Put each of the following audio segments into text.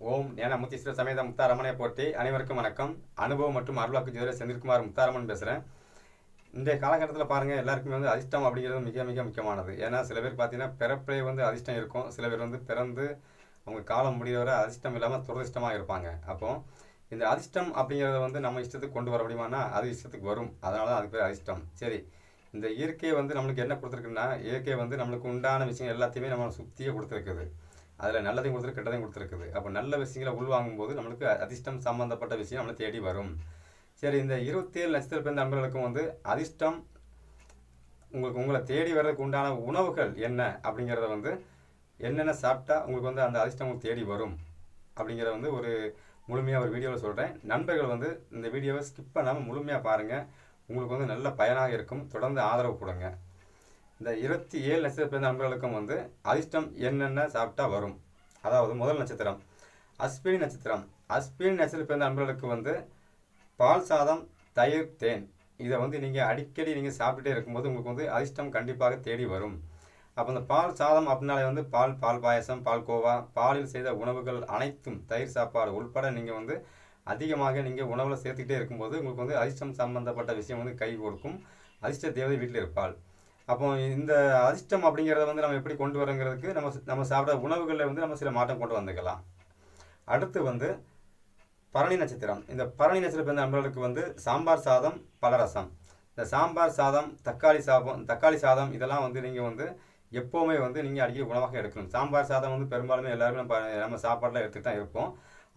ஓம் ஞானமுத்தீஸ்வர சமேத முத்தாரம்மனை போற்றி அனைவருக்கும் வணக்கம். அனுபவம் மற்றும் அருளாக்கு ஜோதிடர் செந்தில்குமார் முத்தாரம்மன் பேசுகிறேன். இன்றைய காலகட்டத்தில் பாருங்கள், எல்லாருக்குமே வந்து அதிர்ஷ்டம் அப்படிங்கிறது மிக மிக முக்கியமானது. ஏன்னா சில பேர் பார்த்தீங்கன்னா பிறப்பிலே வந்து அதிர்ஷ்டம் இருக்கும், சில பேர் வந்து பிறந்து அவங்க காலம் முடிகிற வரை அதிர்ஷ்டம் இல்லாமல் துரதிர்ஷ்டமாக இருப்பாங்க. அப்போது இந்த அதிர்ஷ்டம் அப்படிங்கிறத வந்து நம்ம இஷ்டத்துக்கு கொண்டு வர முடியுமானா அது இஷ்டத்துக்கு வரும். அதனால தான் அதுக்கு பேர் அதிர்ஷ்டம். சரி, இந்த இயற்கையை வந்து நம்மளுக்கு என்ன கொடுத்துருக்குன்னா, இயற்கை வந்து நம்மளுக்கு உண்டான விஷயம் எல்லாத்தையுமே நம்ம சுற்றியே கொடுத்துருக்குது. அதில் நல்லதையும் கொடுத்துருக்கு, கெட்டதையும் கொடுத்துருக்குது. அப்போ நல்ல விஷயங்களை உள்வாங்கும்போது நம்மளுக்கு அதிர்ஷ்டம் சம்மந்தப்பட்ட விஷயம் நம்மளை தேடி வரும். சரி, இந்த 27 நட்சத்திர பிறந்த நண்பர்களுக்கும் வந்து அதிர்ஷ்டம் உங்களை தேடி வர்றதுக்கு உண்டான உணவுகள் என்ன அப்படிங்கிறத வந்து என்னென்ன சாப்பிட்டா உங்களுக்கு வந்து அந்த அதிர்ஷ்டம் உங்களுக்கு தேடி வரும் அப்படிங்கிறத வந்து ஒரு முழுமையாக ஒரு வீடியோவில் சொல்கிறேன். நண்பர்கள் வந்து இந்த வீடியோவை ஸ்கிப் பண்ணாமல் முழுமையாக பாருங்கள். உங்களுக்கு வந்து நல்ல பயனாக இருக்கும். தொடர்ந்து ஆதரவு கொடுங்க. இந்த 27 நட்சத்திர பிறந்த நண்பர்களுக்கும் வந்து அதிர்ஷ்டம் என்னென்ன சாப்பிட்டா வரும். அதாவது முதல் நட்சத்திரம் அஸ்வினி நட்சத்திரம். அஸ்வினி நட்சத்திர பிறந்த நண்பர்களுக்கு வந்து பால் சாதம், தயிர், தேன் இதை வந்து நீங்கள் அடிக்கடி நீங்கள் சாப்பிட்டுட்டே இருக்கும்போது உங்களுக்கு வந்து அதிர்ஷ்டம் கண்டிப்பாக தேடி வரும். அப்போ இந்த பால் சாதம் அப்படின்னாலே வந்து பால் பாயசம், பால்கோவா, பாலில் செய்த உணவுகள் அனைத்தும், தயிர் சாப்பாடு உள்பட நீங்கள் வந்து அதிகமாக நீங்கள் உணவில் சேர்த்துக்கிட்டே இருக்கும்போது உங்களுக்கு வந்து அதிர்ஷ்டம் சம்பந்தப்பட்ட விஷயம் வந்து கை கொடுக்கும். அதிர்ஷ்ட தேவதை வீட்டில் இருப்பாள். அப்போ இந்த அதிர்ஷ்டம் அப்படிங்கிறத வந்து நம்ம எப்படி கொண்டு வரங்கிறதுக்கு நம்ம சாப்பிட்ற உணவுகளில் வந்து நம்ம சில மாற்றம் கொண்டு வந்துக்கலாம். அடுத்து வந்து பரணி நட்சத்திரம். இந்த பரணி நட்சத்திரம் பிறந்த நண்பர்களுக்கு வந்து சாம்பார் சாதம், பலரசம். இந்த சாம்பார் சாதம், தக்காளி சாதம் இதெல்லாம் வந்து நீங்கள் வந்து எப்போவுமே வந்து நீங்கள் அடிக்கடி உணவாக எடுக்கணும். சாம்பார் சாதம் வந்து பெரும்பாலுமே எல்லாருமே நம்ம சாப்பாட்டில் எடுத்துகிட்டு தான் இருப்போம்.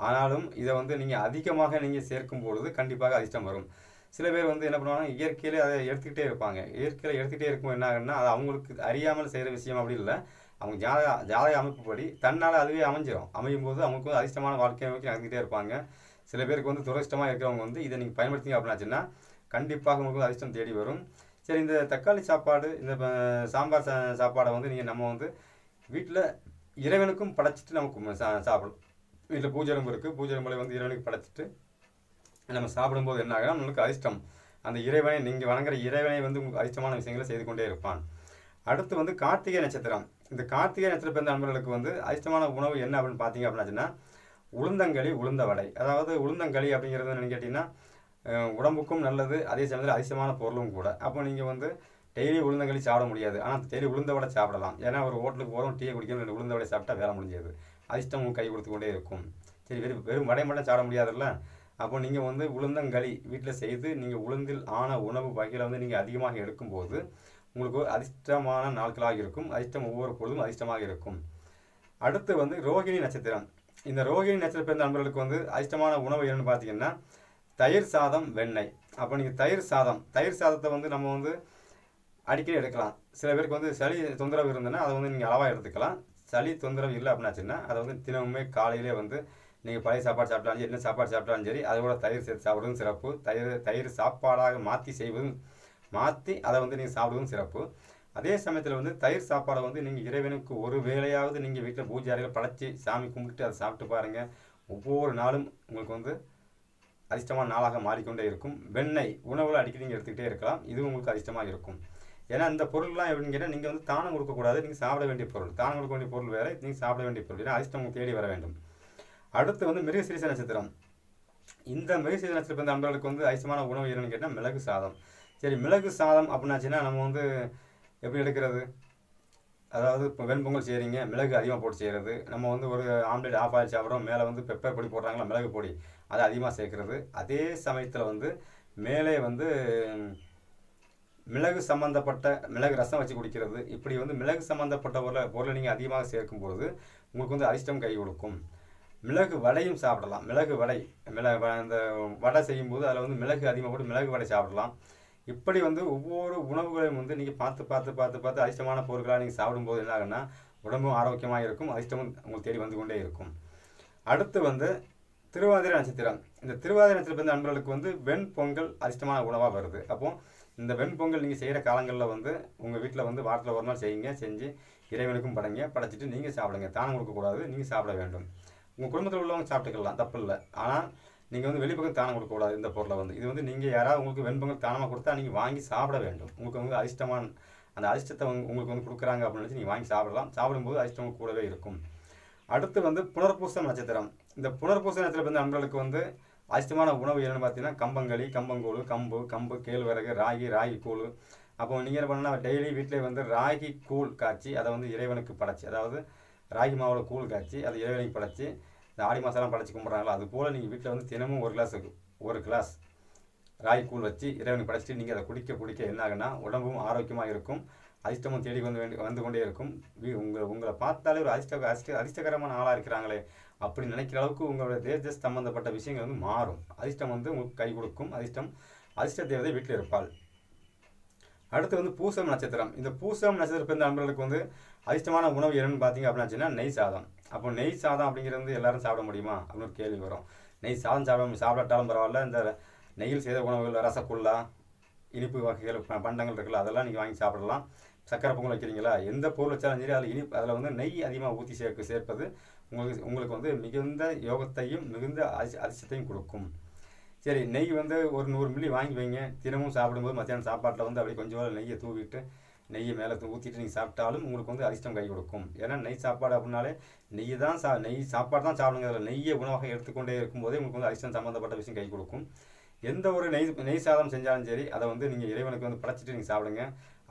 ஆனாலும் இதை வந்து நீங்கள் அதிகமாக நீங்கள் சேர்க்கும் பொழுது கண்டிப்பாக அதிர்ஷ்டம் வரும். சில பேர் வந்து என்ன பண்ணுவாங்க, இயற்கையிலே அதை எடுத்துக்கிட்டே இருப்பாங்க. இயற்கையில் எடுத்துக்கிட்டே இருக்கும் என்ன ஆகுன்னா, அது அவங்களுக்கு அறியாமல் செய்கிற விஷயம் அப்படி இல்லை. அவங்க ஜாதக அமைப்புப்படி தன்னால் அதுவே அமையும் போது அவங்களுக்கு வந்து அதிர்ஷ்டமான வாழ்க்கையை நோக்கி நடந்துக்கிட்டே இருப்பாங்க. சில பேருக்கு வந்து துரதிஷ்டமாக இருக்கிறவங்க வந்து இதை நீங்கள் பயன்படுத்திங்க அப்படின்னாச்சுன்னா கண்டிப்பாக உங்களுக்கு அதிர்ஷ்டம் தேடி வரும். சரி, இந்த தக்காளி சாப்பாடு, இந்த சாம்பார் சாப்பாடை வந்து நம்ம வந்து வீட்டில் இறைவனுக்கும் படைச்சிட்டு நமக்கு சாப்பிடலாம். வீட்டில் பூஜை ரூம் இருக்குது, பூஜை ரூமில் வந்து இறைவனுக்கு படைச்சிட்டு நம்ம சாப்பிடும்போது என்ன ஆகுனா நம்மளுக்கு அதிர்ஷ்டம், அந்த இறைவனை நீங்கள் வணங்குற இறைவனை வந்து உங்களுக்கு அதிர்ஷ்டமான விஷயங்களை செய்து கொண்டே இருப்பான். அடுத்து வந்து கார்த்திகை நட்சத்திரம். இந்த கார்த்திகை நட்சத்திரம் பிறந்த நண்பர்களுக்கு வந்து அதிர்ஷ்டமான உணவு என்ன அப்படின்னு பார்த்தீங்க அப்படின்னாச்சுன்னா உளுந்தங்களி, உளுந்த வடை. அதாவது உளுந்தங்களி அப்படிங்கிறது என்னன்னு கேட்டிங்கன்னா உடம்புக்கும் நல்லது, அதே சமயத்தில் அதிர்ஷ்டமான பொருளும் கூட. அப்போ நீங்கள் வந்து டெய்லி உளுந்தங்களி சாப்பிட முடியாது, ஆனால் டெய்லி உளுந்த வடை சாப்பிடலாம். ஏன்னா ஒரு ஹோட்டலுக்கு போகிறோம், டீயை குடிக்கணும், 2 உளுந்த வடை சாப்பிட்டா வேலை முடிஞ்சது, அதிர்ஷ்டம் கை கொடுத்து கொண்டே இருக்கும். சரி, வெறும் வடை மட்டும் சாப்பிட முடியாதுல்ல. அப்போ நீங்கள் வந்து உளுந்தங்களி வீட்டில் செய்து நீங்கள் உளுந்தில் ஆன உணவு வகையில் வந்து நீங்கள் அதிகமாக எடுக்கும்போது உங்களுக்கு அதிர்ஷ்டமான நாட்களாக இருக்கும். அதிர்ஷ்டம் ஒவ்வொரு பொழுதும் அதிர்ஷ்டமாக இருக்கும். அடுத்து வந்து ரோகிணி நட்சத்திரம். இந்த ரோகிணி நட்சத்திரம் பிறந்த நண்பர்களுக்கு வந்து அதிர்ஷ்டமான உணவு என்னென்னு பார்த்தீங்கன்னா தயிர் சாதம், வெண்ணெய். அப்போ நீங்கள் தயிர் சாதத்தை வந்து நம்ம வந்து அடிக்கடி எடுக்கலாம். சில பேருக்கு வந்து சளி தொந்தரவு இருந்ததுன்னா அதை வந்து நீங்கள் அளவாக எடுத்துக்கலாம். சளி தொந்தரவு இல்லை அப்படின்னாச்சுன்னா அதை வந்து தினமுமே காலையிலே வந்து நீங்கள் பழைய சாப்பாடு சாப்பிட்டாலும் என்ன சாப்பாடு சாப்பிட்டாலும் சரி, அதோட தயிர் சேர்த்து சாப்பிடுவதும் சிறப்பு. தயிர் சாப்பாடாக மாற்றி அதை வந்து நீங்கள் சாப்பிடுவதும் சிறப்பு. அதே சமயத்தில் வந்து தயிர் சாப்பாடை வந்து நீங்கள் இறைவனுக்கு ஒரு வேளையாவது நீங்கள் வீட்டில் பூஜை அறையில் படைச்சி சாமி கும்பிட்டு அதை சாப்பிட்டு பாருங்கள். ஒவ்வொரு நாளும் உங்களுக்கு வந்து அதிர்ஷ்டமான நாளாக மாறிக்கொண்டே இருக்கும். வெண்ணெய் உணவில் அடிக்கடி நீங்கள் எடுத்துக்கிட்டே இருக்கலாம். இதுவும் உங்களுக்கு அதிர்ஷ்டமாக இருக்கும். ஏன்னா இந்த பொருள்லாம் எப்படின்னு கேட்டால் நீங்கள் வந்து தானம் கொடுக்கக்கூடாது, நீங்கள் சாப்பிட வேண்டிய பொருள். தானம் கொடுக்க வேண்டிய பொருள் வேறு, நீங்கள் சாப்பிட வேண்டிய பொருள். ஏன்னா அதிர்ஷ்டம் உங்களுக்கு தேடி வர வேண்டும். அடுத்து வந்து மிருகசீரிஷ நட்சத்திரம். இந்த மிருகசீரிஷ நட்சத்திரம் பிறந்த நண்பர்களுக்கு வந்து அதிர்ஷ்டமான உணவு என்னன்னு கேட்டால் மிளகு சாதம். சரி, மிளகு சாதம் அப்படின்னாச்சுன்னா நம்ம வந்து எப்படி எடுக்கிறது, அதாவது இப்போ வெண்பொங்கல் செய்கிறீங்க, மிளகு அதிகமாக போட்டு செய்கிறது. நம்ம வந்து ஒரு ஆம்லேட் ஆஃப் ஆயில் சாப்பிட்றோம், மேலே வந்து பெப்பர் பொடி போடுறாங்களா, மிளகு பொடி, அதை அதிகமாக சேர்க்குறது. அதே சமயத்தில் வந்து மேலே வந்து மிளகு சம்மந்தப்பட்ட மிளகு ரசம் வச்சு குடிக்கிறது. இப்படி வந்து மிளகு சம்மந்தப்பட்ட பொருளை நீங்கள் அதிகமாக சேர்க்கும்போது உங்களுக்கு வந்து அதிர்ஷ்டம் கை கொடுக்கும். மிளகு வடையும் சாப்பிடலாம். மிளகு வடை, இந்த வடை செய்யும்போது அதில் வந்து மிளகு அதிகமாக போட்டு மிளகு வடை சாப்பிடலாம். இப்படி வந்து ஒவ்வொரு உணவுகளையும் வந்து நீங்கள் பார்த்து அதிர்ஷ்டமான பொருட்களாக நீங்கள் சாப்பிடும்போது என்ன ஆகுன்னா உடம்பும் ஆரோக்கியமாக இருக்கும், அதிர்ஷ்டமும் உங்களுக்கு தேடி வந்து கொண்டே இருக்கும். அடுத்து வந்து திருவாதிரை நட்சத்திரம். இந்த திருவாதிரை நட்சத்திரம் பிறந்த நண்பர்களுக்கு வந்து வெண்பொங்கல் அதிர்ஷ்டமான உணவாக வருது. அப்போது இந்த வெண்பொங்கல் நீங்கள் செய்கிற காலங்களில் வந்து உங்கள் வீட்டில் வந்து வாரத்தில் ஒரு நாள் செஞ்சு இறைவனுக்கும் படைச்சிட்டு நீங்கள் சாப்பிடுங்க. தானம் கொடுக்கக்கூடாது, நீங்கள் சாப்பிட வேண்டும். உங்கள் குடும்பத்தில் உள்ளவங்க சாப்பிட்டுக்கலாம், தப்பு இல்லை. ஆனால் நீங்கள் வந்து வெளிப்பக்கம் தானம் கொடுக்கக்கூடாது. இந்த பொருளை வந்து இது வந்து நீங்கள் யாராவது உங்களுக்கு வெண்பொங்கல் தானமாக கொடுத்தா நீங்கள் வாங்கி சாப்பிட வேண்டும். உங்களுக்கு வந்து அதிர்ஷ்டமான அந்த அதிர்ஷ்டத்தை உங்களுக்கு வந்து கொடுக்குறாங்க அப்படின்னு நினச்சி நீங்கள் வாங்கி சாப்பிடலாம். சாப்பிடும்போது அதிர்ஷ்டம் கூடவே இருக்கும். அடுத்து வந்து புனர்பூசம் நட்சத்திரம். இந்த புனர்பூச நட்சத்திரம் வந்து நண்பர்களுக்கு வந்து அதிர்ஷ்டமான உணவு என்னென்னு பார்த்தீங்கன்னா கம்பங்களி, கம்பங்கூழ், கம்பு, கேழ்வரகு, ராகி கூழ். அப்போ நீங்கள் என்ன பண்ணால் டெய்லி வீட்டிலே வந்து ராகி கூழ் காய்ச்சி அதை வந்து இறைவனுக்கு படைச்சி, அதாவது ராகி மாவில் கூழ் காய்ச்சி அதை இறைவனுக்கு படைச்சி, இந்த ஆடி மாதம்லாம் படைச்சி கும்பிட்றாங்களோ அது போல் நீங்கள் வீட்டில் வந்து தினமும் ஒரு கிளாஸ் ராகி கூழ் வச்சு இறைவனுக்கு படைச்சிட்டு நீங்கள் அதை குடிக்க என்ன ஆகுன்னா உடம்பும் ஆரோக்கியமாக இருக்கும், அதிர்ஷ்டமும் தேடி வந்து கொண்டே இருக்கும். உங்களை பார்த்தாலே ஒரு அதிர்ஷ்டகரமான ஆளாக இருக்கிறாங்களே அப்படி நினைக்கிற அளவுக்கு உங்களோட தேஜஸ் சம்பந்தப்பட்ட விஷயங்கள் வந்து மாறும். அதிர்ஷ்டம் வந்து உங்களுக்கு கை கொடுக்கும். அதிர்ஷ்ட தேவதை வீட்டில் இருப்பாள். அடுத்து வந்து பூசம் நட்சத்திரம். இந்த பூசம் நட்சத்திரம் பிறந்த நண்பர்களுக்கு வந்து அதிர்ஷ்டமான உணவு என்னன்னு பார்த்தீங்க அப்படின்னா நெய் சாதம். அப்போ நெய் சாதம் அப்படிங்கிறது வந்து எல்லாரும் சாப்பிட முடியுமா அப்படின்னு ஒரு கேள்வி வரும். நெய் சாதம் சாப்பிடாட்டாலும் பரவாயில்ல, இந்த நெய்யில் செய்த உணவுகள் ரசகுல்லா, இனிப்பு வகைகள் பண்டங்கள் இருக்குல்ல அதெல்லாம் நீங்கள் வாங்கி சாப்பிடலாம். சக்கரை பொங்கல் வைக்கிறீங்களா, எந்த பொருள் வச்சாலும் சரி அதில் வந்து நெய் அதிகமாக ஊற்றி சேர்ப்பது உங்களுக்கு வந்து மிகுந்த யோகத்தையும் மிகுந்த அதிர்ஷ்டத்தையும் கொடுக்கும். சரி, நெய் வந்து ஒரு 100 மில்லி வாங்கி வைங்க. தினமும் சாப்பிடும்போது மத்தியானம் சாப்பாட்டில் வந்து அப்படி கொஞ்சம் நெய்யை தூவிட்டு நெய்யை மேலே ஊற்றிட்டு நீங்கள் சாப்பிட்டாலும் உங்களுக்கு வந்து அதிர்ஷ்டம் கை கொடுக்கும். ஏன்னா நெய் சாப்பாடு அப்படின்னாலே நெய் சாப்பாடு தான் சாப்பிடுங்க. அதில் நெய்யை உணவாக எடுத்துக்கொண்டே இருக்கும்போதே உங்களுக்கு வந்து அதிர்ஷ்டம் சம்மந்தப்பட்ட விஷயம் கை கொடுக்கும். எந்த ஒரு நெய் சாதம் செஞ்சாலும் சரி அதை வந்து நீங்கள் இறைவனுக்கு வந்து படைச்சிட்டு நீங்கள் சாப்பிடுங்க,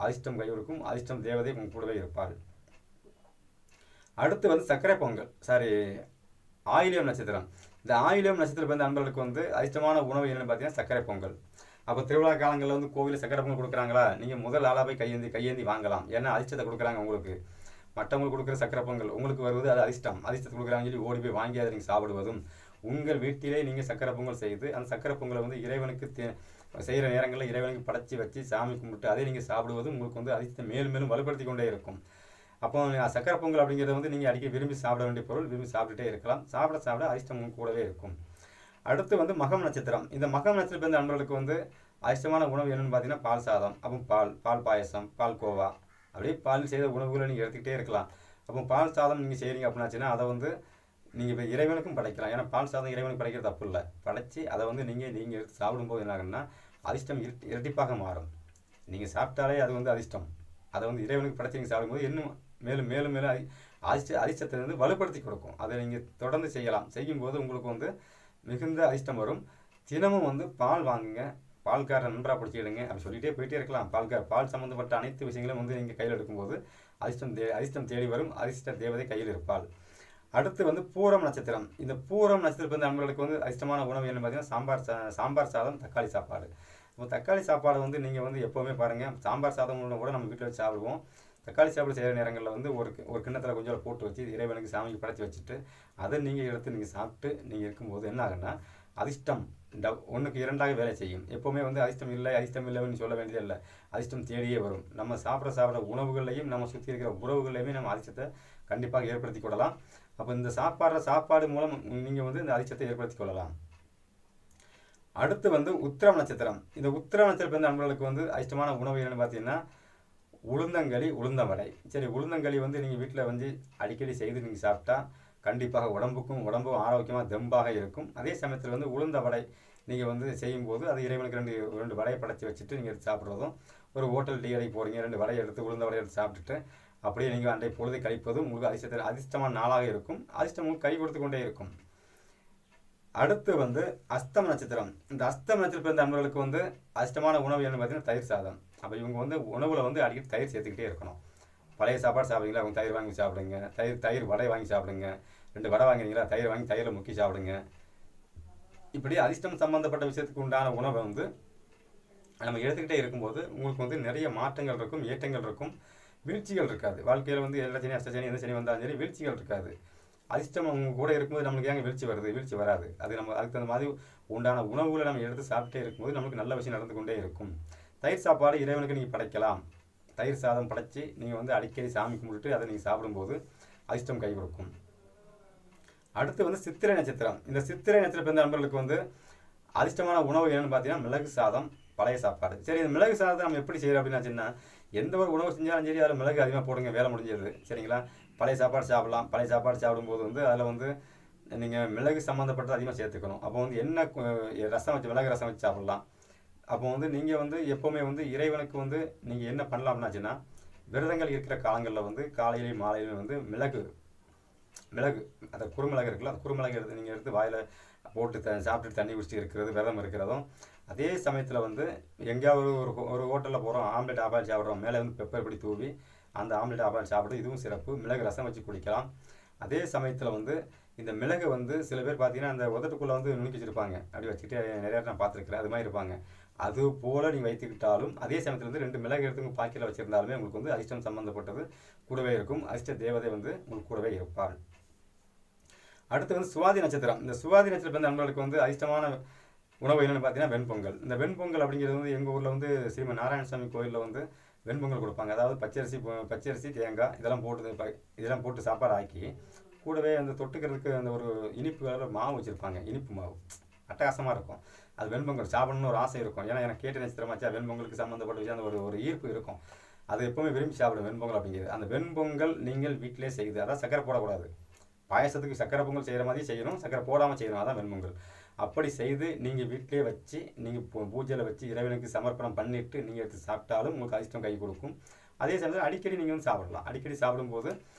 அதிர்ஷ்டம் கை கொடுக்கும். அதிர்ஷ்டம் தேவதை உங்கள் கூடவே இருப்பாள். அடுத்து வந்து சர்க்கரை பொங்கல், ஆயிலியம் நட்சத்திரம். இந்த ஆயிலியம் நட்சத்திரம் வந்து நண்பர்களுக்கு வந்து அதிர்ஷ்டமான உணவு என்னென்னு பார்த்தீங்கன்னா சர்க்கரை பொங்கல். அப்போ திருவிழா காலங்களில் வந்து கோவிலில் சர்க்கரை பொங்கல் கொடுக்குறாங்களா, நீங்கள் முதல் ஆளாக போய் கையேந்தி வாங்கலாம். ஏன்னா அதிர்ஷ்டத்தை கொடுக்குறாங்க உங்களுக்கு. மற்றவங்களுக்கு கொடுக்குற சர்க்கரை பொங்கல் உங்களுக்கு வருவது அது அதிர்ஷ்டத்தை கொடுக்குறாங்கன்னு சொல்லி ஓடி போய் வாங்கி அதை நீங்கள் சாப்பிடுவதும், உங்கள் வீட்டிலே நீங்கள் சர்க்கரை பொங்கல் செய்து அந்த சர்க்கரை பொங்கலை வந்து இறைவனுக்கு செய்கிற நேரங்களில் இறைவனுக்கு படைச்சி வச்சு சாமி கும்பிட்டு அதை நீங்கள் சாப்பிடுவதும் உங்களுக்கு வந்து அதிர்ஷ்டத்தை மேலும் மேலும் வலுப்படுத்தி கொண்டே இருக்கும். அப்போ சக்கரை பொங்கல் அப்படிங்கிறது வந்து நீங்கள் அடிக்கடி விரும்பி சாப்பிட வேண்டிய பொருள். விரும்பி சாப்பிட்டுட்டே இருக்கலாம். சாப்பிட அதிர்ஷ்டம் கூடவே இருக்கும். அடுத்து வந்து மகம் நட்சத்திரம். இந்த மகம் நட்சத்திரம் பிறந்த நண்பர்களுக்கு வந்து அதிர்ஷ்டமான உணவு என்னென்னு பார்த்தீங்கன்னா பால் சாதம், அப்போ பால் பாயசம், பால் கோவா, அப்படியே பால் செய்த உணவுகளை நீங்கள் எடுத்துக்கிட்டே இருக்கலாம். அப்போ பால் சாதம் நீங்கள் செய்கிறீங்க அப்படின்னாச்சுன்னா அதை வந்து நீங்கள் இப்போ இறைவனுக்கும் படைக்கலாம். ஏன்னா பால் சாதம் இறைவனுக்கு படைக்கிறது தப்பு இல்லை. படைச்சி அதை வந்து நீங்கள் எடுத்து சாப்பிடும்போது என்ன ஆகுன்னா அதிர்ஷ்டம் இரட்டிப்பாக மாறும். நீங்கள் சாப்பிட்டாலே அது வந்து அதிர்ஷ்டம். அதை வந்து இறைவனுக்கு படைச்சி நீங்கள் சாப்பிடும்போது இன்னும் மேலும் அதிர்ஷ்டத்தை வந்து வலுப்படுத்தி கொடுக்கும். அதை நீங்கள் தொடர்ந்து செய்யும்போது உங்களுக்கு வந்து மிகுந்த அதிர்ஷ்டம் வரும். தினமும் வந்து பால் வாங்குங்க, பால்கார நன்றாக பிடிச்சிடுங்க, அப்படி சொல்லிகிட்டே போயிட்டே இருக்கலாம். பால் சம்மந்தப்பட்ட அனைத்து விஷயங்களும் வந்து நீங்கள் கையில் எடுக்கும்போது அதிர்ஷ்டம் தேடி வரும். அதிர்ஷ்ட தேவதை கையில் இருப்பாள். அடுத்து வந்து பூரம் நட்சத்திரம். இந்த பூரம் நட்சத்திரம் வந்து நம்மளுக்கு வந்து அதிர்ஷ்டமான உணவு என்ன பார்த்தீங்கன்னா சாம்பார் சாதம், தக்காளி சாப்பாடு. இப்போ தக்காளி சாப்பாடு வந்து நீங்கள் வந்து எப்போவுமே பாருங்கள், சாம்பார் சாதம் கூட நம்ம வீட்டில் வச்சு சாப்பிடுவோம். தக்காளி சாப்பாடு செய்கிற நேரங்களில் வந்து ஒரு கிண்ணத்தில் கொஞ்சம் போட்டு வச்சு இறைவனுக்கு சாமிக்கு படைச்சி வச்சுட்டு அதை நீங்கள் எடுத்து நீங்கள் சாப்பிட்டு நீங்கள் இருக்கும்போது என்ன ஆகுன்னா அதிர்ஷ்டம் 1க்கு 2ஆக வேலை செய்யும். எப்போவுமே வந்து அதிர்ஷ்டம் இல்லைன்னு சொல்ல வேண்டியதே இல்லை. அதிர்ஷ்டம் தேடியே வரும். நம்ம சாப்பிட்ற உணவுகளையும் நம்ம சுற்றி இருக்கிற உறவுகளையுமே நம்ம அதிர்ஷ்டத்தை கண்டிப்பாக ஏற்படுத்தி கொள்ளலாம். அப்போ இந்த சாப்பாடு மூலம் நீங்கள் வந்து இந்த அதிர்ஷ்டத்தை ஏற்படுத்தி கொள்ளலாம். அடுத்து வந்து உத்திரம் நட்சத்திரம். இந்த உத்திரம் நட்சத்திரம் வந்து நம்மளுக்கு வந்து அதிர்ஷ்டமான உணவு என்னென்னு பார்த்தீங்கன்னா உளுந்தங்களி, உளுந்த வடை. சரி, உளுந்தங்களி வந்து நீங்கள் வீட்டில் வந்து அடிக்கடி செய்து நீங்கள் சாப்பிட்டா கண்டிப்பாக உடம்பும் ஆரோக்கியமாக தெம்பாக இருக்கும். அதே சமயத்தில் வந்து உளுந்த வடை நீங்கள் வந்து செய்யும்போது அது இறைவனுக்கு ரெண்டு வடையை படைச்சி வச்சுட்டு நீங்கள் எடுத்து சாப்பிட்றதும், ஒரு ஹோட்டல் டீ கடைக்கு போகிறீங்க, 2 வடையை எடுத்து உளுந்த வடையை எடுத்து சாப்பிட்டுட்டு அப்படியே நீங்கள் அன்றைய பொழுதை கழிப்பதும் உங்களுக்கு அதிர்ஷ்டமான நாளாக இருக்கும். அதிர்ஷ்டம் உங்களுக்கு கை கொடுத்து கொண்டே இருக்கும். அடுத்து வந்து அஸ்தம் நட்சத்திரம். இந்த அஸ்தம் நட்சத்திரம் பிறந்த நண்பர்களுக்கு வந்து அதிர்ஷ்டமான உணவு என்னன்னு பார்த்தீங்கன்னா தயிர் சாதம். அப்போ இவங்க வந்து உணவில் வந்து அடிக்கடி தயிர் சேர்த்துக்கிட்டே இருக்கணும். பழைய சாப்பாடு சாப்பிட்றீங்களா, அவங்க தயிர் வாங்கி சாப்பிடுங்க. தயிர் வடை வாங்கி சாப்பிடுங்க. 2 வடை வாங்குறீங்களா, தயிர் வாங்கி தயிரில் முக்கி சாப்பிடுங்க. இப்படி அதிர்ஷ்டம் சம்மந்தப்பட்ட விஷயத்துக்கு உண்டான உணவை வந்து நம்ம எடுத்துக்கிட்டே இருக்கும்போது உங்களுக்கு வந்து நிறைய மாற்றங்கள் இருக்கும், ஏற்றங்கள் இருக்கும், வீழ்ச்சிகள் இருக்காது. வாழ்க்கையில் வந்து எல்லா சனி அஷ்டசனி எந்த சனி வந்தாலும் சரி வீழ்ச்சிகள் இருக்காது. அதிர்ஷ்டம் அவங்க கூட இருக்கும்போது நம்மளுக்கு ஏங்க வீழ்ச்சி வராது. அதுக்கு தகுந்த மாதிரி உண்டான உணவுகளை நம்ம எடுத்து சாப்பிட்டே இருக்கும்போது நம்மளுக்கு நல்ல விஷயம் நடந்து கொண்டே இருக்கும். தயிர் சாப்பாடு இறைவனுக்கு நீங்கள் படைக்கலாம். தயிர் சாதம் படைச்சி நீங்கள் வந்து அடிக்கடி சாமி கும்பிட்டுட்டு அதை நீங்கள் சாப்பிடும்போது அதிர்ஷ்டம் கை கொடுக்கும். அடுத்து வந்து சித்திரை நட்சத்திரம். இந்த சித்திரை நட்சத்திரம் பிறந்த நண்பர்களுக்கு வந்து அதிர்ஷ்டமான உணவு என்னென்னு பார்த்தீங்கன்னா மிளகு சாதம், பழைய சாப்பாடு. சரி, இந்த மிளகு சாதத்தை நம்ம எப்படி செய்கிறோம் அப்படின்னா எந்த ஒரு உணவு செஞ்சாலும் சரி அதில் மிளகு அதிகமாக போடுங்க, வேலை முடிஞ்சது. சரிங்களா? பழைய சாப்பாடு சாப்பிடலாம். பழைய சாப்பாடு சாப்பிடும்போது வந்து அதில் வந்து நீங்கள் மிளகு சம்மந்தப்பட்டது அதிகமாக சேர்த்துக்கணும். அப்போ வந்து என்ன மிளகு ரசம் வச்சு சாப்பிட்லாம். அப்போ வந்து நீங்கள் வந்து எப்போவுமே வந்து இறைவனுக்கு வந்து நீங்கள் என்ன பண்ணலாம் அப்படின்னாச்சுன்னா விரதங்கள் இருக்கிற காலங்களில் வந்து காலையிலையும் மாலையிலையும் வந்து மிளகு மிளகு, அந்த குறுமிளகு இருக்குல்ல, அந்த குறுமிளகு எடுத்து நீங்கள் எடுத்து வாயில் போட்டு சாப்பிட்டுட்டு தண்ணி குடிச்சிட்டு இருக்கிறது, விரதம் இருக்கிறதும். அதே சமயத்தில் வந்து எங்கேயாவது ஒரு ஹோட்டலில் போகிறோம், ஆம்லெட் ஆபாயில் சாப்பிட்றோம், மேலே வந்து பெப்பர் பொடி தூவி அந்த ஆம்லெட் ஆபாயில் சாப்பிட்டு இதுவும் சிறப்பு. மிளகு ரசம் வச்சு குடிக்கலாம். அதே சமயத்தில் வந்து இந்த மிளகு வந்து சில பேர் பார்த்தீங்கன்னா அந்த உதட்டுக்குள்ளே வந்து நுணுக்கி வச்சுருப்பாங்க, அப்படி வச்சுட்டு நிறையா நான் பார்த்துருக்குறேன், அது மாதிரி இருப்பாங்க. அது போல் நீங்கள் வைத்துக்கிட்டாலும் அதே சமயத்தில் வந்து 2 மிளகு எடுத்து உங்கள் பாக்கெட்டில் வச்சுருந்தாலுமே உங்களுக்கு வந்து அதிர்ஷ்டம் சம்மந்தப்பட்டது கூடவே இருக்கும். அதிர்ஷ்ட தேவதை வந்து உங்களுக்கு கூடவே இருப்பாள். அடுத்து வந்து சுவாதி நட்சத்திரம். இந்த சுவாதி நட்சத்திரம் வந்து நம்மளுக்கு வந்து அதிர்ஷ்டமான உணவு என்னென்னு பார்த்தீங்கன்னா வெண்பொங்கல். இந்த வெண்பொங்கல் அப்படிங்கிறது வந்து எங்கள் ஊரில் வந்து ஸ்ரீமன் நாராயணசாமி கோயிலில் வந்து வெண்பொங்கல் கொடுப்பாங்க. அதாவது பச்சரிசி தேங்காய் இதெல்லாம் போட்டு சாப்பாடு ஆக்கி கூடவே அந்த தொட்டுக்கிறதுக்கு அந்த ஒரு இனிப்பு கலரில் மாவு வச்சுருப்பாங்க, இனிப்பு மாவு அட்டகாசமாக இருக்கும். அது வெண்பொங்கல் சாப்பிடணும்னு ஒரு ஆசை இருக்கும். ஏன்னா எனக்கு கேட்ட நட்சத்திரமாச்சா வெண்பொங்கலுக்கு சம்மந்தப்பட்ட விஷயம் அந்த ஒரு ஈர்ப்பு இருக்கும். அது எப்போவுமே விரும்பி சாப்பிடும் வெண்பொங்கல் அப்படிங்கிறது. அந்த வெண்பொங்கல் நீங்கள் வீட்டிலே செய்து, அதான் சக்கரை போடக்கூடாது. பாயசத்துக்கு சக்கரை பொங்கல் செய்கிற மாதிரி செய்யணும், சக்கரை போடாமல் செய்யணும், அதான் வெண்பொங்கல். அப்படி செய்து நீங்கள் வீட்டிலே வச்சு நீங்கள் பூஜையில் வச்சு இறைவனுக்கு சமர்ப்பணம் பண்ணிவிட்டு நீங்கள் எடுத்து சாப்பிட்டாலும் உங்களுக்கு அதிர்ஷ்டம் கை கொடுக்கும். அதே சமயத்தில் அடிக்கடி நீங்கள் வந்து சாப்பிடலாம். அடிக்கடி சாப்பிடும்போது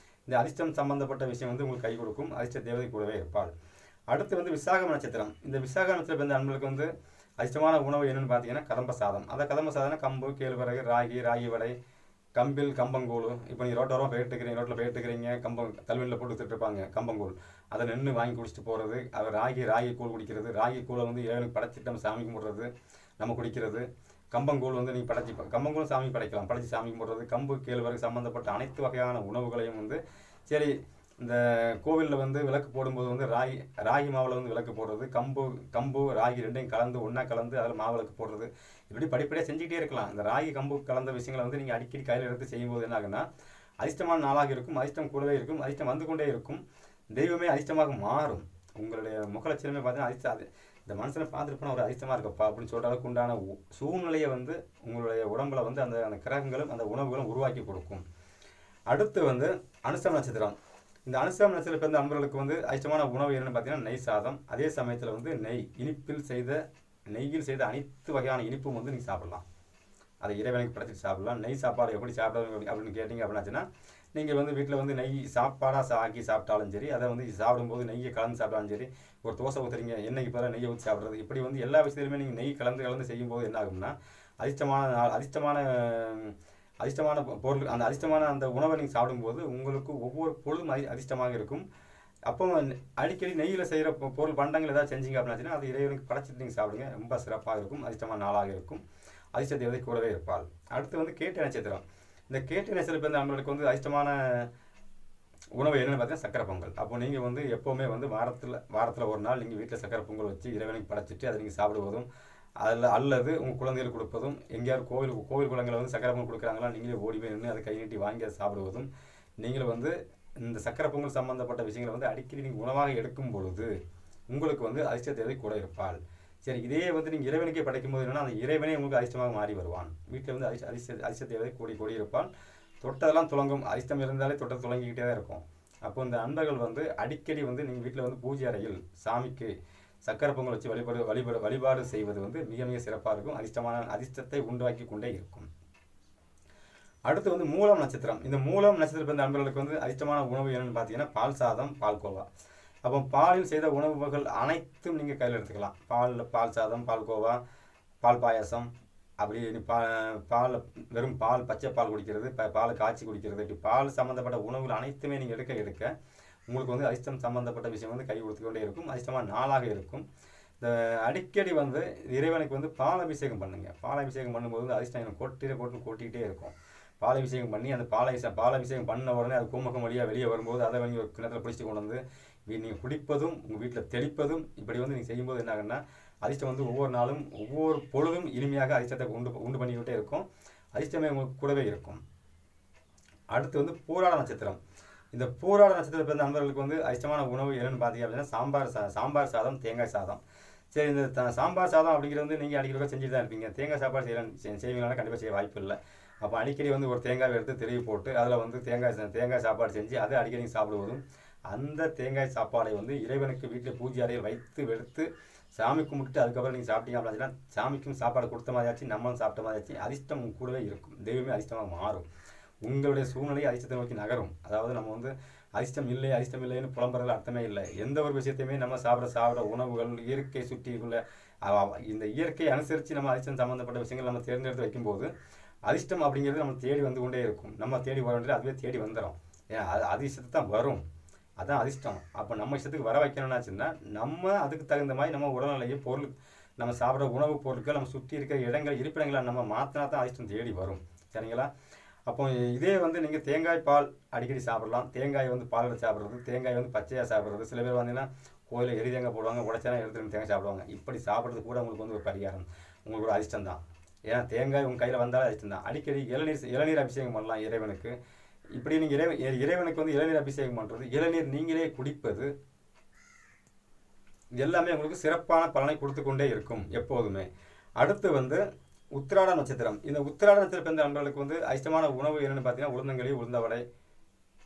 இந்த அதிர்ஷ்டம் சம்பந்தப்பட்ட விஷயம் வந்து உங்களுக்கு கை கொடுக்கும். அதிர்ஷ்ட தேவதை கூடவே இருப்பாள். அடுத்து வந்து விசாகம் நட்சத்திரம். இந்த விசாக நட்சத்திரம் வந்து நம்மளுக்கு வந்து அதிர்ஷ்டமான உணவு என்னென்னு பார்த்தீங்கன்னா கதம்ப சாதம். அதை கதம்ப சாதம்னா கம்பு, கேழ்வரகு, ராகி வடை, கம்பங்கூழ். இப்போ நீங்கள் ரோட்டில் போயிட்டு இருக்கிறீங்க, தள்ளுவண்டியில் போட்டு வித்துட்ருப்பாங்க கம்பங்கூழ். அதை நின்று வாங்கி குடிச்சிட்டு போகிறது. அது ராகி கூழ் குடிக்கிறது. ராகி கூழை வந்து இறைவனுக்கு படைச்சிட்டு நம்ம சாமி கும்பிட்றது, நம்ம குடிக்கிறது. கம்பங்கூழ் வந்து நீங்கள் கம்பங்கூழும் சாமி படைக்கலாம், படைச்சி சாமி கும்பிட்றது. கம்பு, கேழ்வரகு சம்மந்தப்பட்ட அனைத்து வகையான உணவுகளையும் வந்து சரி இந்த கோவிலில் வந்து விளக்கு போடும்போது வந்து ராகி மாவில் வந்து விளக்கு போடுறது, கம்பு ராகி ரெண்டையும் ஒன்றா கலந்து அதில் மாவிளக்கு போடுறது. இப்படி படிப்படியாக செஞ்சுக்கிட்டே இருக்கலாம். இந்த ராகி கம்பு கலந்த விஷயங்களை வந்து நீங்கள் அடிக்கடி கையில் எடுத்து செய்யும்போது என்ன ஆகுன்னா அதிர்ஷ்டமான நாளாக இருக்கும். அதிர்ஷ்டம் கூடவே இருக்கும். அதிர்ஷ்டம் வந்து கொண்டே இருக்கும். தெய்வமே அதிர்ஷ்டமாக மாறும். உங்களுடைய முகலட்சணமே பார்த்தீங்கன்னா இந்த மனுஷனை பார்த்துட்டு போனால் ஒரு அதிர்ஷ்டமாக இருக்கப்பா அப்படின்னு சொல்கிற அளவுக்கு உண்டான சூழ்நிலையை வந்து உங்களுடைய உடம்புல வந்து அந்த கிரகங்களும் அந்த உணவுகளும் உருவாக்கி கொடுக்கும். அடுத்து வந்து அனுசம் நட்சத்திரம். இந்த அனுசம் நட்சத்திரம் பிறந்த அன்பர்களுக்கு வந்து அதிர்ஷ்டமான உணவு என்னென்னு பார்த்தீங்கன்னா நெய் சாதம். அதே சமயத்தில் வந்து நெய்யில் செய்த அனைத்து வகையான இனிப்பும் வந்து நீங்கள் சாப்பிடலாம். அதை இறைவனுக்கு படைச்சிட்டு சாப்பிடலாம். நெய் சாப்பாடு எப்படி சாப்பிடுறது அப்படின்னு கேட்டிங்க அப்படின்னாச்சுன்னா நீங்கள் வந்து வீட்டில் வந்து நெய் சாப்பாடாக ஆக்கி சாப்பிட்டாலும் சரி, அதை வந்து சாப்பிடும்போது நெய்யை கலந்து சாப்பிட்டாலும் சரி, ஒரு தோசை ஊற்றுறீங்க எண்ணெய்க்கு பதிலாக நெய்யை ஊற்றி சாப்பிட்றது, இப்படி வந்து எல்லா விஷயத்துலையுமே நீங்கள் நெய் கலந்து செய்யும்போது என்ன ஆகும்னா அதிர்ஷ்டமான பொருள், அந்த அதிர்ஷ்டமான அந்த உணவை நீங்கள் சாப்பிடும்போது உங்களுக்கு ஒவ்வொரு பொழுதும் அதிர்ஷ்டமாக இருக்கும். அப்போ அடிக்கடி நெய்யில் செய்கிற பொருள் பண்டங்கள் ஏதாவது செஞ்சீங்க அப்படின்னாச்சுன்னா அது இறைவனுக்கு படைச்சிட்டு நீங்கள் சாப்பிடுங்க, ரொம்ப சிறப்பாக இருக்கும். அதிர்ஷ்டமான நாளாக இருக்கும். அதிர்ஷ்ட தேவதை கூடவே இருப்பாள். அடுத்து வந்து கேட்டை நட்சத்திரம். இந்த கேட்டை நட்சத்திரம் வந்து நம்மளுக்கு வந்து அதிர்ஷ்டமான உணவு என்னென்னு பார்த்தீங்கன்னா சக்கரை பொங்கல். அப்போ நீங்கள் வந்து எப்போவுமே வந்து வாரத்தில் ஒரு நாள் நீங்கள் வீட்டில் சக்கரை பொங்கல் வச்சு இறைவனுக்கு படைச்சிட்டு அதை நீங்கள் சாப்பிடுவதும் அல்லது உங்கள் குழந்தைகளுக்கு கொடுப்பதும், எங்கேயாவது கோவில் குளங்களை வந்து சக்கரை பொங்கல் கொடுக்குறாங்களா நீங்களே ஓடி போய் நின்று அதை கை நீட்டி வாங்கி அதை சாப்பிடுவதும், நீங்கள் வந்து இந்த சக்கரை பொங்கல் சம்மந்தப்பட்ட விஷயங்களை வந்து அடிக்கடி நீங்கள் உணவாக எடுக்கும் பொழுது உங்களுக்கு வந்து அதிர்ஷ்ட தேவதை கூட இருப்பாள். சரி, இதே வந்து நீங்கள் இறைவனுக்கே படைக்கும்போது என்னன்னா அந்த இறைவனே உங்களுக்கு அதிர்ஷ்டமாக மாறி வருவான். வீட்டில் வந்து அதிர்ஷ்ட தேவதை கூடி இருப்பாள். தொட்டதெல்லாம் துளங்கும். அதிர்ஷ்டம் இருந்தாலே தொட்டது துளங்கிக்கிட்டே தான் இருக்கும். அப்போ இந்த அன்பர்கள் வந்து அடிக்கடி வந்து நீங்கள் வீட்டில் வந்து பூஜை அறையில் சாமிக்கு சக்கரை பொங்கல் வச்சு வழிபாடு செய்வது வந்து மிக மிக சிறப்பாக இருக்கும். அதிர்ஷ்டத்தை உண்டாக்கி கொண்டே இருக்கும். அடுத்து வந்து மூலம் நட்சத்திரம். இந்த மூலம் நட்சத்திரம் பிறந்த அன்பர்களுக்கு வந்து அதிர்ஷ்டமான உணவு என்னென்னு பார்த்தீங்கன்னா பால் சாதம், பால்கோவா. அப்போ பாலில் செய்த உணவுகள் அனைத்தும் நீங்கள் கையில் எடுத்துக்கலாம். பால் சாதம், பால்கோவா, பால் பாயாசம், அப்படி வெறும் பச்சை பால் குடிக்கிறது, பால் காய்ச்சி குடிக்கிறது, இப்படி பால் சம்மந்தப்பட்ட உணவுகள் அனைத்துமே நீங்கள் எடுக்க உங்களுக்கு வந்து அதிர்ஷ்டம் சம்மந்தப்பட்ட விஷயம் வந்து கை கொடுத்துக்கொண்டே இருக்கும். அதிர்ஷ்டமான நாளாக இருக்கும். இந்த அடிக்கடி வந்து இறைவனுக்கு வந்து பாலாபிஷேகம் பண்ணுங்கள். பாலாபிஷேகம் பண்ணும்போது வந்து அதிர்ஷ்டம் கொட்டிக்கிட்டே இருக்கும். பாலாபிஷேகம் பண்ணி அந்த பாலாபிஷேகம் பண்ண உடனே அது கூமகம் வழியாக வெளியே வரும்போது அதை வாங்கி ஒரு கிணத்துல பிடிச்சி கொண்டு வந்து நீங்கள் குடிப்பதும் உங்கள் வீட்டில் தெளிப்பதும் இப்படி வந்து நீங்கள் செய்யும்போது என்ன ஆகுன்னா அதிர்ஷ்டம் வந்து ஒவ்வொரு நாளும் ஒவ்வொரு பொழுதும் இனிமையாக அதிர்ஷ்டத்தை உண்டு பண்ணிக்கிட்டே இருக்கும். அதிர்ஷ்டமே உங்களுக்கு கூடவே இருக்கும். அடுத்து வந்து பூராட நட்சத்திரம். இந்த பூராட நட்சத்திரம் பிறந்த நண்பர்களுக்கு வந்து அதிர்ஷ்டமான உணவு என்னென்னு பார்த்தீங்க அப்படின்னா சாம்பார் சாதம், தேங்காய் சாதம். சரி, இந்த சாம்பார் சாதம் அப்படிங்கிறது வந்து நீங்கள் அடிக்கடி செஞ்சுட்டு தான் இருப்பீங்க. தேங்காய் சாப்பாடு செய்வீங்கனால கண்டிப்பாக செய்ய வாய்ப்பு இல்லை. அப்போ அடிக்கடி வந்து ஒரு தேங்காய் எடுத்து திருவி போட்டு அதில் வந்து தேங்காய் சாப்பாடு செஞ்சு அதை அடிக்கடி சாப்பிடுவதும், அந்த தேங்காய் சாப்பாடை வந்து இறைவனுக்கு வீட்டில் பூஜை அறையில் எடுத்து சாமி கும்பிட்டு அதுக்கப்புறம் நீங்கள் சாப்பிட்டீங்க அப்படின்னா சாமிக்கும் சாப்பாடு கொடுத்த மாதிரியாச்சு, நம்மளும் சாப்பிட்ட மாதிரியாச்சு, அதிர்ஷ்டம் கூடவே இருக்கும். தெய்வமே அதிர்ஷ்டமாக மாறும். உங்களுடைய சூழ்நிலை அதிர்ஷ்டத்தை நோக்கி நகரும். அதாவது நம்ம வந்து அதிர்ஷ்டம் இல்லை அதிர்ஷ்டம் இல்லைன்னு புலம்புறதுல அர்த்தமே இல்லை. எந்த ஒரு விஷயத்தையுமே நம்ம சாப்பிட்ற உணவுகள், இயற்கை சுற்றியுள்ள இந்த இயற்கையை அனுசரித்து நம்ம அதிர்ஷ்டம் சம்மந்தப்பட்ட விஷயங்கள் நம்ம தேர்ந்தெடுத்து வைக்கும்போது அதிர்ஷ்டம் அப்படிங்கிறது நம்ம தேடி வந்து கொண்டே இருக்கும். நம்ம தேடி வர வேண்டியது அதுவே தேடி வந்துடும். ஏன் அதிர்ஷ்டத்தை தான் வரும், அதான் அதிர்ஷ்டம். அப்போ நம்ம இஷ்டத்துக்கு வர வைக்கணும்னாச்சுன்னா நம்ம அதுக்கு தகுந்த மாதிரி நம்ம உடல்நிலையை பொருள், நம்ம சாப்பிட்ற உணவுப் பொருட்கள், நம்ம சுற்றி இருக்கிற இடங்கள், இருப்பிடங்களை நம்ம மாற்றினா தான் அதிர்ஷ்டம் தேடி வரும். சரிங்களா? அப்போ இதே வந்து நீங்கள் தேங்காய் பால் அடிக்கடி சாப்பிடலாம். தேங்காய் வந்து பாலில் சாப்பிட்றது, தேங்காய் வந்து பச்சையாக சாப்பிட்றது. சில பேர் வந்தீங்கன்னா கோயிலில் எரி தேங்காய் போடுவாங்க, உடச்சாலும் எடுத்துகிட்டு தேங்காய் சாப்பிடுவாங்க. இப்படி சாப்பிட்றது கூட உங்களுக்கு வந்து ஒரு பரிகாரம், உங்களுக்கு ஒரு அதிர்ஷ்டம் தான். ஏன்னா தேங்காய் உங்கள் கையில் வந்தாலும் அதிர்ஷ்டம் தான். அடிக்கடி இளநீர் அபிஷேகம் பண்ணலாம் இறைவனுக்கு. இப்படி நீங்கள் இறைவனுக்கு வந்து இளநீர் அபிஷேகம் பண்ணுறது, இளநீர் நீங்களே குடிப்பது, இது எல்லாமே உங்களுக்கு சிறப்பான பலனை கொடுத்து கொண்டே இருக்கும் எப்போதுமே. அடுத்து வந்து உத்திராட நட்சத்திரம். இந்த உத்திராட நட்சத்திரம் பிறந்த நண்பர்களுக்கு வந்து அதிர்ஷ்டமான உணவு என்னென்னு பார்த்தீங்கன்னா உளுந்தங்களி, உளுந்த வடை.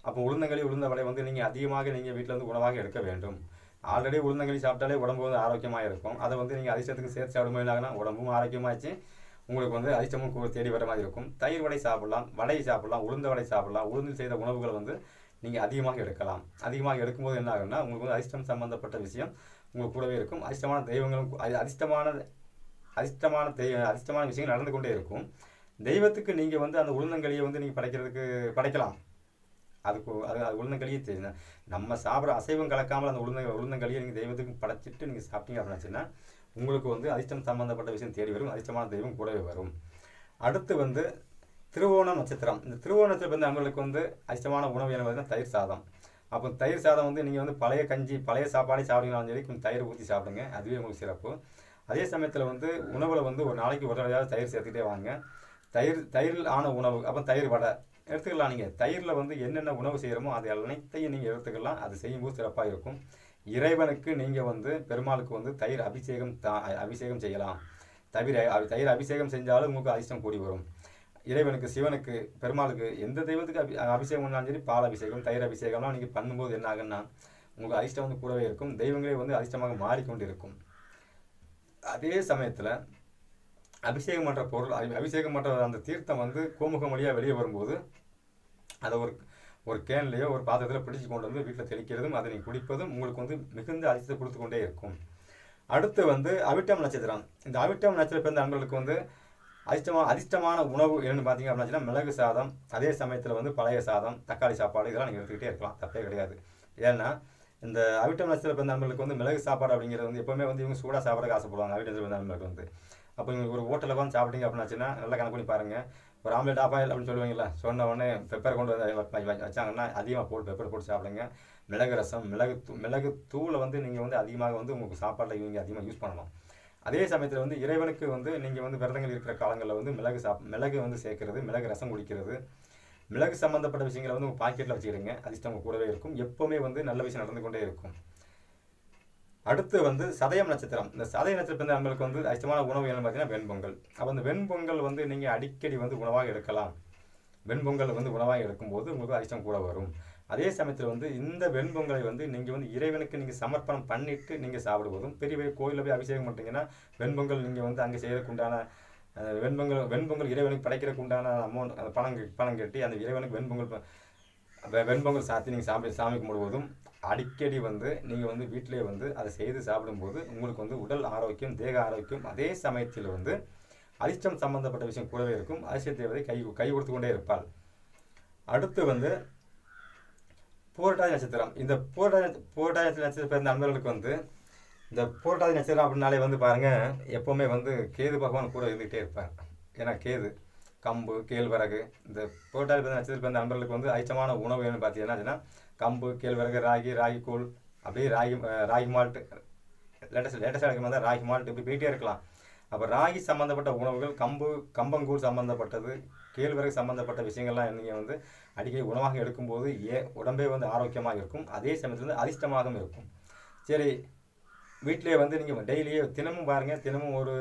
அப்போ உளுந்தங்களி, உளுந்த வடை வந்து நீங்கள் அதிகமாக நீங்கள் வீட்டில் வந்து உணவாக எடுக்க வேண்டும். ஆல்ரெடி உளுந்தங்களி சாப்பிட்டாலே உடம்பு வந்து ஆரோக்கியமாக இருக்கும். அதை வந்து நீங்கள் அதிர்ஷ்டத்துக்கு சேர்த்து சாப்பிடும்போதுனா உடம்பும் ஆரோக்கியமாச்சு, உங்களுக்கு வந்து அதிர்ஷ்டமும் தேடி வர மாதிரி இருக்கும். தயிர் வடை சாப்பிடலாம், வடை சாப்பிடலாம், உளுந்த வடை சாப்பிடலாம். உளுந்தில் செய்த உணவுகள் வந்து நீங்கள் அதிகமாக எடுக்கலாம். அதிகமாக எடுக்கும்போது என்ன ஆகும்னா உங்களுக்கு வந்து அதிர்ஷ்டம் சம்பந்தப்பட்ட விஷயம் உங்களுக்கு கூடவே இருக்கும். அதிர்ஷ்டமான தெய்வங்களும் அதிர்ஷ்டமான விஷயங்கள் நடந்து கொண்டே இருக்கும். தெய்வத்துக்கு நீங்கள் வந்து அந்த உளுந்தங்களியை வந்து நீங்கள் படைக்கலாம். அது உளுந்தங்களியே தெரியும். நம்ம சாப்பிட்ற அசைவம் கலக்காமல் அந்த உளுந்தங்களியை நீங்கள் தெய்வத்துக்கு படைச்சிட்டு நீங்கள் சாப்பிட்டீங்க அப்படின்னாச்சுன்னா உங்களுக்கு வந்து அதிர்ஷ்டம் சம்பந்தப்பட்ட விஷயம் தேடி வரும். அதிர்ஷ்டமான தெய்வம் கூடவே வரும். அடுத்து வந்து திருவோணம் நட்சத்திரம். இந்த திருவோண நட்சத்திரம் வந்து அவங்களுக்கு வந்து அதிர்ஷ்டமான உணவு என்ன பார்த்தீங்கன்னா தயிர் சாதம். அப்போ தயிர் சாதம் வந்து நீங்கள் வந்து பழைய கஞ்சி, பழைய சாப்பாடே சாப்பிட்டீங்கன்னாலும் சரி, கொஞ்சம் தயிர் ஊற்றி சாப்பிடுங்க, அதுவே உங்களுக்கு சிறப்பு. அதே சமயத்தில் வந்து உணவில் வந்து ஒரு நாளைக்கு ஒரு தடவையாவது தயிர் சேர்த்துக்கிட்டே வாங்க. தயிரில் ஆன உணவு, அப்போ தயிர் வடை எடுத்துக்கலாம். நீங்கள் தயிரில் வந்து என்னென்ன உணவு செய்கிறோமோ அது அனைத்தையும் நீங்கள் எடுத்துக்கலாம். அது செய்யும்போது சிறப்பாக இருக்கும். இறைவனுக்கு நீங்கள் வந்து பெருமாளுக்கு வந்து தயிர் அபிஷேகம் செய்யலாம். தயிர் அபிஷேகம் செஞ்சாலும் உங்களுக்கு அதிர்ஷ்டம் கூடி வரும். இறைவனுக்கு, சிவனுக்கு, பெருமாளுக்கு எந்த தெய்வத்துக்கு அபிஷேகம் பண்ணாலும் சரி, பால் அபிஷேகம், தயிர் அபிஷேகம்லாம் நீங்கள் பண்ணும்போது என்ன ஆகுன்னா உங்களுக்கு அதிர்ஷ்டம் வந்து கூடவே இருக்கும். தெய்வங்களே வந்து அதிர்ஷ்டமாக மாறிக்கொண்டு இருக்கும். அதே சமயத்தில் அபிஷேகம் பண்ணுற அந்த தீர்த்தம் வந்து கோமுகம் வழியாக வெளியே வரும்போது அதை ஒரு கேன்லேயோ ஒரு பாத்திரத்தில் பிடிச்சி கொண்டு வந்து வீட்டில் தெளிக்கிறதும் அதை நீங்கள் குடிப்பதும் உங்களுக்கு வந்து மிகுந்த அதிர்ஷ்டத்தை கொடுத்து கொண்டே இருக்கும். அடுத்து வந்து அவிட்டம் நட்சத்திரம். இந்த அவிட்டம் நட்சத்திரம் பிறந்த நண்பர்களுக்கு வந்து அதிர்ஷ்டமான உணவு என்னென்னு பார்த்தீங்க அப்படின்னா மிளகு சாதம், அதே சமயத்தில் வந்து பழைய சாதம், தக்காளி சாப்பாடு, இதெல்லாம் நீங்கள் எடுத்துக்கிட்டே இருக்கலாம், தப்பே கிடையாது. ஏன்னா இந்த அவிட்டம் நட்சத்திரம் பிறந்த நண்பர்களுக்கு வந்து மிளகு சாப்பாடு அப்படிங்கிறது வந்து எப்போவுமே வந்து இவங்க சூடாக சாப்பிட்றதுக்கு ஆசைப்படுவாங்க. அவிட்டம் நட்சத்திரம் பிறந்த நண்பர்களுக்கு வந்து அப்போ நீங்கள் ஒரு ஹோட்டலில் வந்து சாப்பிட்டீங்க அப்படின்னாச்சுன்னா நல்லா கணக்கு பண்ணி பாருங்கள். ஒரு ஆம்லேட் ஆஃபாயில் அப்படின்னு சொல்லுவீங்களா, சொன்ன உடனே பெப்பர் கொண்டு வந்து வச்சாங்கன்னா அதிகமாக பெப்பர் போட்டு சாப்பிடுங்க. மிளகு ரசம், மிளகு தூளை வந்து நீங்கள் வந்து அதிகமாக வந்து உங்களுக்கு சாப்பாட்டில் இவங்க அதிகமாக யூஸ் பண்ணணும். அதே சமயத்தில் வந்து இறைவனுக்கு வந்து நீங்கள் வந்து விரதங்கள் இருக்கிற காலங்களில் வந்து மிளகு வந்து சேர்க்கறது, மிளகு ரசம் குடிக்கிறது, மிளகு சம்மந்தப்பட்ட விஷயங்களை வந்து உங்கள் பாக்கெட்டில் வச்சுக்கிடுங்க. அதிர்ஷ்டம் கூடவே இருக்கும். எப்போவுமே வந்து நல்ல விஷயம் நடந்து கொண்டே இருக்கும். அடுத்து வந்து சதயம் நட்சத்திரம். இந்த சதய நட்சத்திரம் நம்மளுக்கு வந்து அதிர்ஷ்டமான உணவு என்னன்னு பார்த்தீங்கன்னா வெண்பொங்கல். அப்போ அந்த வெண்பொங்கல் வந்து நீங்கள் அடிக்கடி வந்து உணவாக எடுக்கலாம். வெண்பொங்கல் வந்து உணவாக எடுக்கும்போது உங்களுக்கு அதிர்ஷ்டம் கூட வரும். அதே சமயத்தில் வந்து இந்த வெண்பொங்கலை வந்து நீங்கள் வந்து இறைவனுக்கு நீங்கள் சமர்ப்பணம் பண்ணிவிட்டு நீங்கள் சாப்பிடுவதும், பெரிய பெரிய கோயிலில் போய் அபிஷேகம் பண்ணிட்டீங்கன்னா வெண்பொங்கல் நீங்கள் வந்து அங்கே செய்யறதுக்கு உண்டான வெண்பொங்கல் இறைவனுக்கு படைக்கிறதுக்கு உண்டான அமௌண்ட், பணம் கட்டி அந்த இறைவனுக்கு வெண்பொங்கல் சாத்தி நீங்கள் சாமி கும்பிடுவதும், அடிக்கடி வந்து நீங்கள் வந்து வீட்டிலே வந்து அதை செய்து சாப்பிடும்போது உங்களுக்கு வந்து உடல் ஆரோக்கியம், தேக ஆரோக்கியம், அதே சமயத்தில் வந்து அதிர்ஷ்டம் சம்பந்தப்பட்ட விஷயம் கூடவே இருக்கும். அதிர்ஷ்ட தேவதை கை கொடுத்து கொண்டே இருப்பாள். அடுத்து வந்து பூரட்டாதி நட்சத்திரம். இந்த பூரட்டாதி நட்சத்திரம் பிறந்த நண்பர்களுக்கு வந்து இந்த பூரட்டாதி நட்சத்திரம் அப்படின்னாலே வந்து பாருங்கள், எப்போவுமே வந்து கேது பகவான் கூட இருந்துகிட்டே இருப்பார். ஏன்னா கேது, கம்பு, கேழ்வரகு, இந்த பூரட்டாதி பிறந்த நட்சத்திரம் பிறந்த நண்பர்களுக்கு வந்து அதிர்ஷ்டமான உணவு என்னன்னு பார்த்தீங்கன்னா கம்பு, கேழ்வரகு, ராகி கூழ், அப்படியே ராகி மால்ட்டு, லேட்டஸ்டாக இருக்கிற மாதிரி ராகி மால்ட்டு, இப்படி போயிட்டே இருக்கலாம். அப்போ ராகி சம்மந்தப்பட்ட உணவுகள், கம்பங்கூழ் சம்மந்தப்பட்டது, கேழ்வரகு சம்மந்தப்பட்ட விஷயங்கள்லாம் நீங்கள் வந்து அடிக்கடி உணவாக எடுக்கும்போது உடம்பே வந்து ஆரோக்கியமாக இருக்கும். அதே சமயத்தில் வந்து அதிர்ஷ்டமாகவும் இருக்கும். சரி, வீட்டிலே வந்து நீங்கள் டெய்லியே தினமும் பாருங்கள், தினமும் ஒரு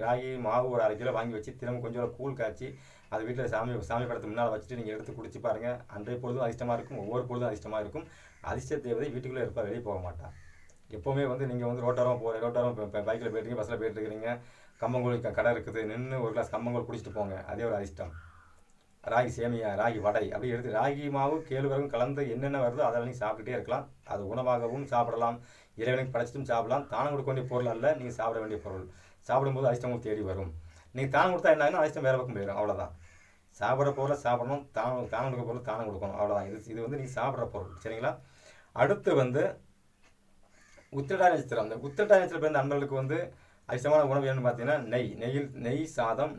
ராகி மாவு ஒரு 1/2 கிலோ வாங்கி வச்சு தினமும் கொஞ்சம் கூழ் காய்ச்சி அது வீட்டில் சாமி படத்துக்கு முன்னால் வச்சுட்டு நீங்கள் எடுத்து குடிச்சு பாருங்கள். அன்றைய பொழுதும் அதிர்ஷ்டமாக இருக்கும், ஒவ்வொரு பொழுதும் அதிர்ஷ்டமாக இருக்கும். அதிர்ஷ்ட தேவதை வீட்டுக்குள்ளே இருப்பார், வெளியே போக மாட்டான். எப்போவுமே வந்து நீங்கள் வந்து ரோட்டோரம் பைக்கில் போயிட்டுருக்கீங்க, பஸ்ஸில் போயிட்டு இருக்கிறீங்க, கம்பங்கூழ் கடை இருக்குது, நின்று ஒரு கிளாஸ் கம்பங்கூழ் குடிச்சிட்டு போங்க, அதே ஒரு அதிர்ஷ்டம். ராகி சேமியா, ராகி வடை அப்படி எடுத்து ராகி மாவு கேழ்வரகும் கலந்து என்னென்ன வருதோ அதெல்லாம் நீங்கள் சாப்பிட்டுட்டே இருக்கலாம். அது உணவாகவும் சாப்பிடலாம், இறைவனுக்கு படைச்சிட்டும் சாப்பிடலாம். தானம் கொடுக்க வேண்டிய பொருள் அல்ல, நீங்கள் சாப்பிட வேண்டிய பொருள். சாப்பிடும்போது அதிர்ஷ்டம் உங்களுக்கு தேடி வரும். நீங்கள் தானம் கொடுத்தா என்னாங்கன்னா அதிர்ஷ்டம் வேறு பக்கம் போயிடும், அவ்வளோதான். சாப்பிட்ற பொருளை சாப்பிடணும், தானம் தானம் கொடுக்க பொருள் தானம் கொடுக்கணும், அவ்வளோதான். இது வந்து நீங்கள் சாப்பிட்ற பொருள், சரிங்களா? அடுத்து வந்து உத்திரட்டாதி நட்சத்திரம். அந்த உத்திரட்டாதி நட்சத்திரம் பிறந்த நண்பர்களுக்கு வந்து அதிர்ஷ்டமான உணவு என்னன்னு பார்த்தீங்கன்னா நெய் சாதம்,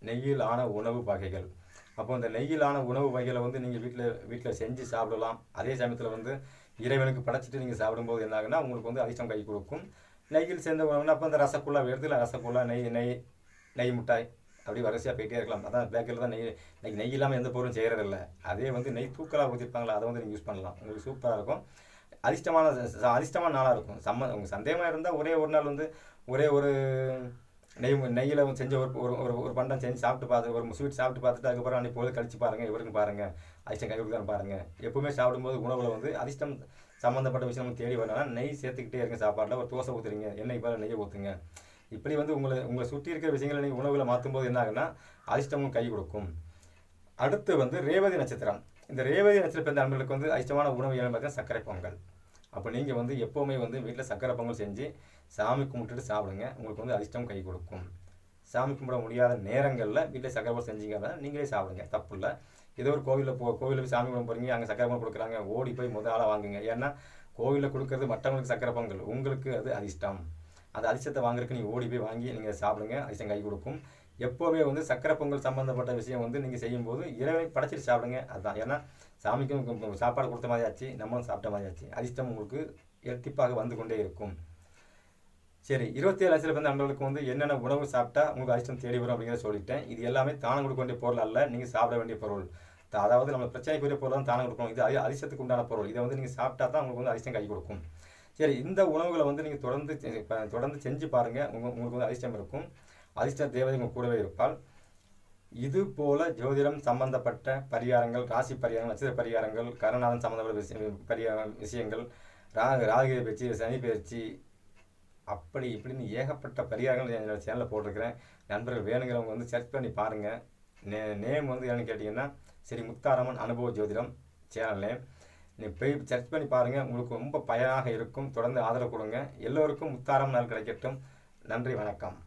நெய்யில் ஆன உணவு வகைகள். அப்போ இந்த நெய்யிலான உணவு வகைகளை வந்து நீங்கள் வீட்டில் செஞ்சு சாப்பிடலாம். அதே சமயத்தில் வந்து இறைவனுக்கு படைச்சிட்டு நீங்கள் சாப்பிடும்போது என்ன ஆகுன்னா உங்களுக்கு வந்து அதிர்ஷ்டம் கை கொடுக்கும். நெய்யில் சேர்ந்த உணவுனா அப்போ இந்த ரசகுல்லா எடுத்துக்கலாம். ரசகுல்லா, நெய் மிட்டாய் அப்படி வரிசையாக போயிட்டே இருக்கலாம். அதான் பேக்கரியில் தான் நெய் இல்லாமல் எந்த பொருளும் செய்கிறதில்ல. அதே வந்து நெய் தூக்கலாக ஊற்றிருப்பாங்களா, அதை வந்து நீங்கள் யூஸ் பண்ணலாம். உங்களுக்கு சூப்பராக இருக்கும். அதிர்ஷ்டமான நாளாக இருக்கும். உங்களுக்கு சந்தேகமாக இருந்தால் ஒரே ஒரு நாள் வந்து ஒரே ஒரு நெய்யில் செஞ்ச ஒரு பண்டம் செஞ்சு சாப்பிட்டு பார்த்து, ஒரு ஸ்வீட் சாப்பிட்டு பார்த்துட்டு அதுக்கப்புறம் அன்றைக்கி பொழுது கழிச்சு பாருங்கள், இவருக்கும் பாருங்கள் அதிர்ஷ்டம் கை கொடுக்குறான்னு பாருங்கள். எப்பவுமே சாப்பிடும்போது உணவில் வந்து அதிர்ஷ்டம் சம்மந்தப்பட்ட விஷயம் நமக்கு தேடி வரணும்னா நெய் சேர்த்துக்கிட்டே இருங்க. சாப்பாட்டில் ஒரு தோசை ஊற்றுறீங்க, எண்ணெய் பதில் நெய்யை ஊற்றுங்க. இப்படி வந்து உங்களை சுற்றி இருக்கிற விஷயங்களை நீங்கள் உணவில் மாற்றும்போது என்ன ஆகுன்னா அதிர்ஷ்டமும் கை கொடுக்கும். அடுத்து வந்து ரேவதி நட்சத்திரம். இந்த ரேவதி நட்சத்திரம் பிறந்த நண்பர்களுக்கு வந்து அதிர்ஷ்டமான உணவு என்னன்னு பார்த்தீங்கன்னா சர்க்கரை பொங்கல். அப்போ நீங்கள் வந்து எப்போவுமே வந்து வீட்டில் சர்க்கரை பொங்கல் செஞ்சு சாமி கும்பிட்டுட்டு சாப்பிடுங்க. உங்களுக்கு வந்து அதிர்ஷ்டம் கை கொடுக்கும். சாமி கும்பிட முடியாத நேரங்களில் வீட்டில் சர்க்கரை பொங்கல் செஞ்சீங்க அப்படின்னா நீங்களே சாப்பிடுங்க, தப்பு இல்லை. ஏதோ ஒரு கோவிலில் போய் சாமி கும்பிட போகிறீங்க, அங்கே சர்க்கரை பொங்கல் கொடுக்குறாங்க, ஓடி போய் முதல் ஆளாக வாங்குங்க. ஏன்னா கோவிலில் கொடுக்குறது மற்றவங்களுக்கு சர்க்கரை பொங்கல், உங்களுக்கு அது அதிர்ஷ்டம். அந்த அதிர்ஷ்டத்தை வாங்குறதுக்கு நீங்கள் ஓடி போய் வாங்கி நீங்கள் சாப்பிடுங்க, அதிர்ஷ்டம் கை கொடுக்கும். எப்போவுமே வந்து சர்க்கரை பொங்கல் சம்மந்தப்பட்ட விஷயம் வந்து நீங்கள் செய்யும்போது இறைவனுக்கு படைச்சிட்டு சாப்பிடுங்க. அதுதான். ஏன்னா சாமிக்கும் சாப்பாடு கொடுத்த மாதிரி ஆச்சு, நம்மளும் சாப்பிட்ட மாதிரி ஆச்சு. அதிர்ஷ்டம் உங்களுக்கு இரட்டிப்பாக வந்து கொண்டே இருக்கும். சரி, 27 லட்சத்தில் பிறந்த நண்பர்களுக்கு வந்து என்னென்ன உணவு சாப்பிட்டா உங்களுக்கு அதிர்ஷ்டம் தேடி வரும் அப்படிங்கிறத சொல்லிட்டேன். இது எல்லாமே தானம் கொடுக்க வேண்டிய பொருள் அல்ல, நீங்கள் சாப்பிட வேண்டிய பொருள். அதாவது நம்ம பிரச்சனைக்குரிய பொருள் தான் தானம் கொடுக்கணும். இது அதிர்ஷ்டத்துக்கு உண்டான பொருள். இதை வந்து நீங்கள் சாப்பிட்டா தான் உங்களுக்கு வந்து அதிர்ஷ்டம் கை கொடுக்கும். சரி, இந்த உணவுகளை வந்து நீங்கள் தொடர்ந்து செஞ்சு பாருங்கள். உங்களுக்கு வந்து அதிர்ஷ்டம் இருக்கும். அதிர்ஷ்ட தேவதை உங்கள் கூடவே இருப்பாள். இது போல ஜோதிடம் சம்பந்தப்பட்ட பரிகாரங்கள், ராசி பரிகாரங்கள், நட்சத்திர பரிகாரங்கள், கருணாதன் சம்பந்தப்பட்ட விஷயங்கள், ராகு பயிற்சி, சனி பயிற்சி, அப்படி இப்படின்னு ஏகப்பட்ட பரிகாரங்கள் என்னோடய சேனலில் போட்டிருக்கிறேன். நண்பர்கள் வேணுங்கிறவங்க வந்து சர்ச் பண்ணி பாருங்கள். நேம் வந்து என்னன்னு கேட்டிங்கன்னா ஸ்ரீ முத்தாரம்மன் அனுபவ ஜோதிடம் சேனல் நேம். நீங்கள் போய் சர்ச் பண்ணி பாருங்கள், உங்களுக்கு ரொம்ப பயனாக இருக்கும். தொடர்ந்து ஆதரவு கொடுங்க. எல்லோருக்கும் முத்தாரம்மன் நாள் கிடைக்கட்டும். நன்றி, வணக்கம்.